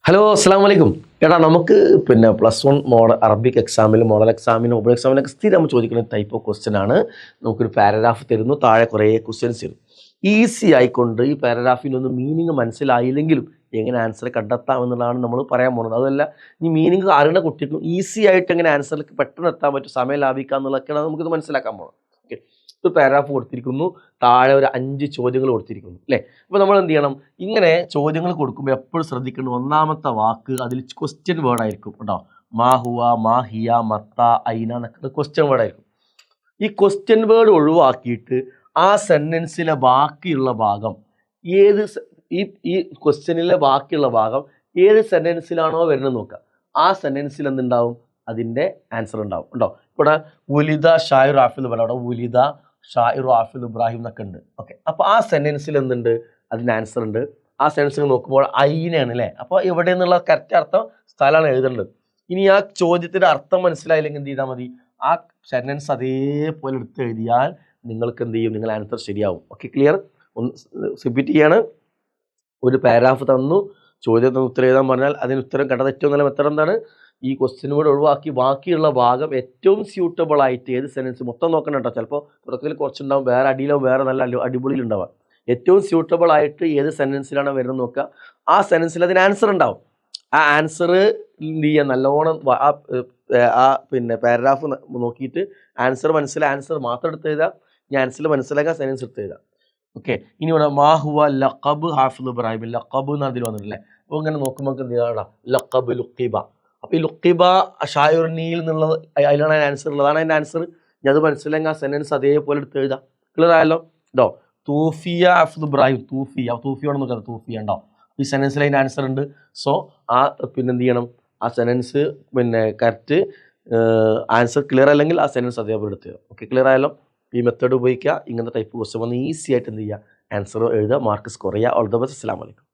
Hello അസ്സാം വലൈക്കും. എടാ നമുക്ക് +1 മോഡൽ അറബിക് എക്സാമിലും മോഡൽ എക്സാമിനും ഓപ്പൺ എക്സാമിനൊക്കെ സ്ഥിരം ചോദിക്കുന്ന ടൈപ്പ് ഓഫ് ക്വസ്റ്റ്യൻ ആണ്. നമുക്കൊരു പാരഗ്രാഫ് തരുന്നു, താഴെ കുറേ ക്വസ്റ്റ്യൻസ് തരും. ഈസി ആയിക്കൊണ്ട് ഈ പാരഗ്രാഫിനൊന്നും മീനിങ് മനസ്സിലായില്ലെങ്കിലും എങ്ങനെ ആൻസർ കണ്ടെത്താമെന്നുള്ളതാണ് നമ്മൾ പറയാൻ പോകുന്നത്. അതല്ല, ഈ മീനിങ് അറിയുന്ന കുട്ടിക്കും ഈസി ആയിട്ട് എങ്ങനെ ആൻസറിലേക്ക് പെട്ടെന്ന് എത്താൻ പറ്റും, സമയം ലാഭിക്കുക എന്നുള്ളതൊക്കെയാണ് നമുക്കിത് മനസ്സിലാക്കാൻ പോകുന്നത്. ഓക്കെ, ഒരു പാരഗ്രാഫ് കൊടുത്തിരിക്കുന്നു, താഴെ ഒരു 5 ചോദ്യങ്ങൾ കൊടുത്തിരിക്കുന്നു അല്ലേ. അപ്പോൾ നമ്മൾ എന്ത് ചെയ്യണം, ഇങ്ങനെ ചോദ്യങ്ങൾ കൊടുക്കുമ്പോൾ എപ്പോഴും ശ്രദ്ധിക്കണം, ഒന്നാമത്തെ വാക്ക് അതിൽ ക്വസ്റ്റ്യൻ വേർഡ് ആയിരിക്കും കേട്ടോ. മാ ഹുവ, മാ ഹിയ, മത്ത, ഐന എന്നൊക്കെ ക്വസ്റ്റ്യൻ വേർഡ് ആയിരിക്കും. ഈ ക്വസ്റ്റ്യൻ വേർഡ് ഒഴിവാക്കിയിട്ട് ആ സെന്റൻസിലെ ബാക്കിയുള്ള ഭാഗം ഏത് ഈ ക്വസ്റ്റ്യനിലെ ബാക്കിയുള്ള ഭാഗം ഏത് സെന്റൻസിലാണോ വരുന്നത് നോക്കുക. ആ സെന്റൻസിൽ എന്തുണ്ടാവും, അതിൻ്റെ ആൻസർ ഉണ്ടാവും കേട്ടോ. ഇവിടെ ഉലിദ ഷായിർ ആഫിദ് പറയാം, അവിടെ ഉലിദ ഷായിർ ആഫിദ് ഇബ്രാഹിം എന്നൊക്കെ ഉണ്ട്. ഓക്കെ, അപ്പോൾ ആ സെന്റൻസിൽ എന്തുണ്ട്, അതിന് ആൻസർ ഉണ്ട്. ആ സെന്റൻസിൽ നോക്കുമ്പോൾ ഐനാണ് അല്ലേ. അപ്പോൾ ഇവിടെ നിന്നുള്ള കറക്റ്റ് അർത്ഥം സ്ഥലമാണ് എഴുതേണ്ടത്. ഇനി ആ ചോദ്യത്തിൻ്റെ അർത്ഥം മനസ്സിലായില്ലെങ്കിൽ എന്ത് ചെയ്താൽ മതി, ആ സെന്റൻസ് അതേപോലെ എടുത്ത് എഴുതിയാൽ നിങ്ങൾക്ക് എന്ത് ചെയ്യും, നിങ്ങൾ ആൻസർ ശരിയാവും. Okay, clear? ഒന്ന് സബ്മിറ്റ് ചെയ്യാണ്. ഒരു പാരാഗ്രാഫ് തന്നു, ചോദ്യത്തിന് ഉത്തരം എഴുതാൻ പറഞ്ഞാൽ അതിന് ഉത്തരം കണ്ടത് ഏറ്റവും നല്ല മെത്തേഡ് എന്താണ്, ഈ ക്വസ്റ്റ്യൻ കൂടെ ഒഴിവാക്കി ബാക്കിയുള്ള ഭാഗം ഏറ്റവും സ്യൂട്ടബിൾ ആയിട്ട് ഏത് സെൻറ്റൻസ് മൊത്തം നോക്കണം കേട്ടോ. ചിലപ്പോൾ തുടക്കത്തിൽ കുറച്ചുണ്ടാവും, വേറെ അടിയിലോ വേറെ നല്ല അടിപൊളിയിലുണ്ടാവുക. ഏറ്റവും സ്യൂട്ടബിൾ ആയിട്ട് ഏത് സെൻറ്റൻസിലാണ് വരുന്നത് നോക്കുക. ആ സെൻറ്റൻസിൽ അതിന് ആൻസർ ഉണ്ടാവും. ആ ആൻസർ എന്ത് ചെയ്യുക, നല്ലോണം ആ പാരഗ്രാഫ് നോക്കിയിട്ട് ആൻസർ മാത്രം എടുത്ത് എഴുതാം. ഈ ആൻസർ മനസ്സിലാക്കാൻ സെൻറ്റൻസ് എടുത്ത് എഴുതാം. ഓക്കെ, ഇനി ഇവിടെ മാ ഹുവ ലഖബ് ഹാഫിദ് ഇബ്രാഹിം, ലഖബ് എന്ന് അതിൽ വന്നിട്ടില്ലേ. അപ്പോൾ ഇങ്ങനെ നോക്കുമ്പോൾ എന്ത് ചെയ്യണം, ലഖബ് ലുഖിബ. അപ്പോൾ ഈ ലുഖിബ ഷായുർനിയിൽ നിന്നുള്ളത് അതിലാണ് ആൻസർ ഉള്ളത്, അതാണ് അതിൻ്റെ ആൻസർ. ഞാൻ അത് മനസ്സിലാക്കി ആ സെൻറ്റൻസ് അതേപോലെ എടുത്ത് എഴുതാം. ക്ലിയർ ആയല്ലോ കേട്ടോ. തൂഫിയ ഹാഫിദ് ഇബ്രാഹിം, തൂഫിയോടെ നോക്കാം, തൂഫിയ ഉണ്ടോ. ഈ സെൻറ്റൻസിൽ അതിൻ്റെ ആൻസർ ഉണ്ട്. സോ ആ എന്ത് ചെയ്യണം, ആ സെൻറ്റൻസ് കറക്റ്റ് ആൻസർ ക്ലിയർ അല്ലെങ്കിൽ ആ സെൻറ്റൻസ് അതേപോലെ എടുത്ത് തരാം. ഓക്കെ, ക്ലിയർ ആയല്ലോ. ഈ മെത്തേഡ് ഉപയോഗിക്കുക. ഇങ്ങനത്തെ ടൈപ്പ് ക്വസ്റ്റ്യൻ വന്ന് ഈസി ആയിട്ട് എന്ത് ചെയ്യുക, ആൻസർ എഴുതുക, മാർക്ക് സ്കോർ ചെയ്യുക. All the best. അസ്സലാമു അലൈക്കും.